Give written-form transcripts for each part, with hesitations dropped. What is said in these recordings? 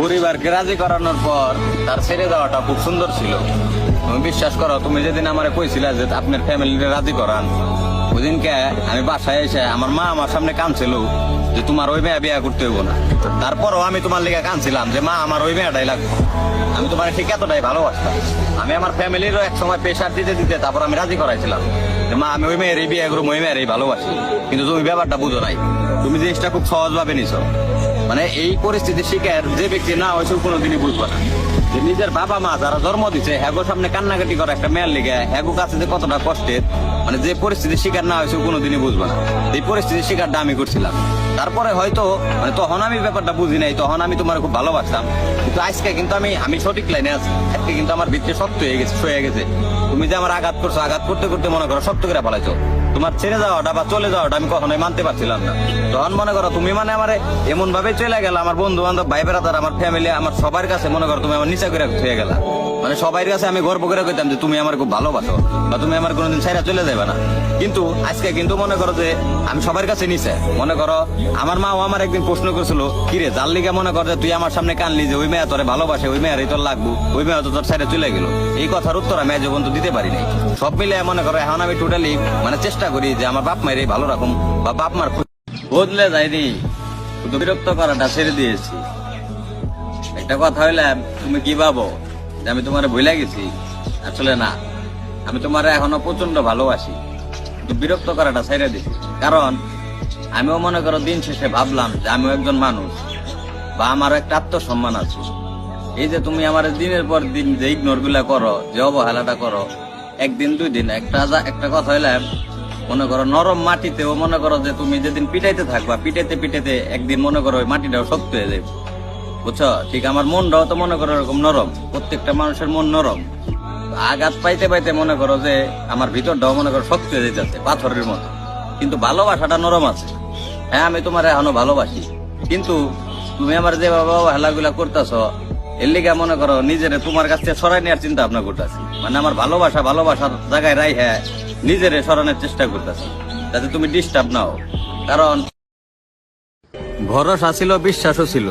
পরিবারকে রাজি করানোর পর তার ছেড়ে দেওয়াটা খুব সুন্দর ছিল। তুমি বিশ্বাস করো, তুমি যেদিন আমারে কইছিলে যে আপনার ফ্যামিলিকে রাজি করান, ওইদিনকে আমি বাসায় এসে আমার মা আমার সামনে কাঁদছিল যে তোমার ওই মেয়ে বিয়ে করতে হইব না। তারপরও আমি তোমার লেগে কাঁদছিলাম যে মা আমার ওই মেয়েটাই লাগবে। আমি তোমার ঠিক এতটাই ভালোবাসতাম। আমি আমার ফ্যামিলিরও এক সময় প্রেশার দিতে দিতে তারপর আমি রাজি করাইছিলাম যে মা আমি ওই মেয়েরই বিয়ে করবো, ওই মেয়েরই ভালোবাসি। কিন্তু তুমি ব্যাপারটা বুঝো নাই, তুমি জিনিসটা খুব সহজভাবে নিছো। মানে এই পরিস্থিতির শিকার যে ব্যক্তি না হয়েছে কোনোদিনই বুঝবে না যে নিজের বাবা মা যারা জন্ম দিচ্ছে হ্যাগোর সামনে কান্নাকাটি করে একটা মেয়ের লিগে হ্যাগো কাছে যে কতটা কষ্টের, মানে যে পরিস্থিতির শিকার না হয়েছে কোনোদিনই বুঝবে না। এই পরিস্থিতির শিকারটা আমি করছিলাম। তারপরে হয়তো মানে তখন আমি ব্যাপারটা বুঝি নাই, তখন আমি তোমার খুব ভালোবাসতাম। কিন্তু আজকে কিন্তু আমি সঠিক লাইনে আছি। আজকে কিন্তু আমার ভিত্তি শক্ত হয়ে গেছে, সয়ে গেছে। তুমি যে আমার আঘাত করছো, আঘাত করতে করতে মনে করো শক্ত করে ফেলাইছো। তোমার ছেড়ে যাওয়াটা বা চলে যাওয়াটা আমি কখনোই মানতে পারছিলাম না। তখন মনে করো তুমি মানে আমার এমন ভাবে চলে গেল, আমার বন্ধু বান্ধব ভাই বেড়াতার আমার ফ্যামিলি আমার সবার কাছে মনে করো তুমি আমার নিচা করে হয়ে গেলা। মানে সবার কাছে আমি গর্ব করে কইতাম যে তুমি আমার খুব ভালোবাসো বা তুমি আমার কোনোদিন ছাইরা চলে যাবে না। কিন্তু আজকে কিন্তু মনে করো যে আমি সবার কাছে নিচে। মনে করো আমার মাও আমার একদিন প্রশ্ন করেছিল, কিরে যার লিগে মনে কর যে তুই আমার সামনে কানলি যে ওই মেয়ে তোরে ভালোবাসে, ওই মেয়েরই তোর লাগবো, ওই মেয়ে তো তোর ছাইরা চলে গেল। এই কথার উত্তর আমি আজ পর্যন্ত দিতে পারি নাই। সব মিলে মনে করো এখন আমি টোটালি মানে চেষ্টা করি যে আমার বাপ মায়ের ভালো রাখুন বা বাপ মার বদলে যায়নি, শুধু বিরক্ত করাটা ছেড়ে দিয়েছি। একটা কথা হইলে তুমি কি ভাবো যে আমি তোমার ভুলে গেছি? আসলে না, আমি তোমার এখনো প্রচন্ড ভালোবাসি, কিন্তু বিরক্ত করাটা ছেড়ে দিছি। কারণ আমিও মনে করো দিন শেষে ভাবলাম যে আমিও একজন মানুষ বা আমারও একটা আত্মসম্মান আছে। এই যে তুমি আমার দিনের পর দিন যে ইগনোর গুলা করো, যে অবহেলাটা করো, একদিন দুই দিন একটা কথা হইলে মনে করো নরম মাটিতেও মনে করো যে তুমি যেদিন পিটাইতে থাকবা, পিটাইতে পিটাইতে একদিন মনে করো ওই মাটিটাও শক্ত হয়ে যাবে। বুঝছো? ঠিক আমার মনটাও তো মনে করো এরকম নরম। প্রত্যেকটা মানুষের মন নরম। আঘাত পাইতে পাইতে মনে করো যে আমার ভিতরটাও মনে করো শক্ত হয়ে যেতেছে পাথরের মতো। কিন্তু ভালোবাসাটা নরম আছে। হ্যাঁ, আমি তোমার এখনো ভালোবাসি, কিন্তু তুমি আমার যে বাবা হেলাগুলা করতেছ এর লিগা মনে করো নিজেরে তোমার কাছ থেকে সরাই নেওয়ার চিন্তা ভাবনা করতেছি। মানে আমার ভালোবাসার জায়গায় রাই হ্যাঁ নিজেরে সরানোর চেষ্টা করতেছি যাতে তুমি ডিস্টার্ব নাও। কারণ ভরসা ছিল, বিশ্বাসও ছিল,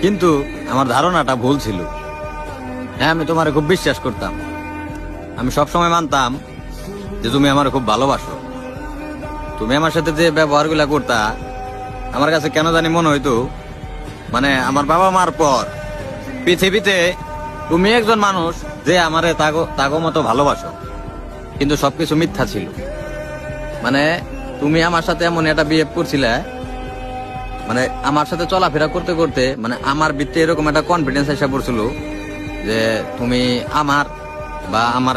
কিন্তু আমার ধারণাটা ভুল ছিল। হ্যাঁ, আমি তোমার খুব বিশ্বাস করতাম। আমি সবসময় মানতাম যে তুমি আমার খুব ভালোবাসো। তুমি আমার সাথে যে ব্যবহার গুলা করতা আমার কাছে কেন জানি মনে হইতো মানে আমার বাবা মার পর পৃথিবীতে তুমি একজন মানুষ যে আমারে তাগো মতো ভালোবাসো। কিন্তু সবকিছু মিথ্যা ছিল। মানে তুমি আমার সাথে এমন একটা বিহেভ করছিলে, মানে আমার সাথে চলাফেরা করতে করতে মানে আমার ভিতরে এরকম একটা কনফিডেন্স এসে পড়ছিল যে তুমি আমার বা আমার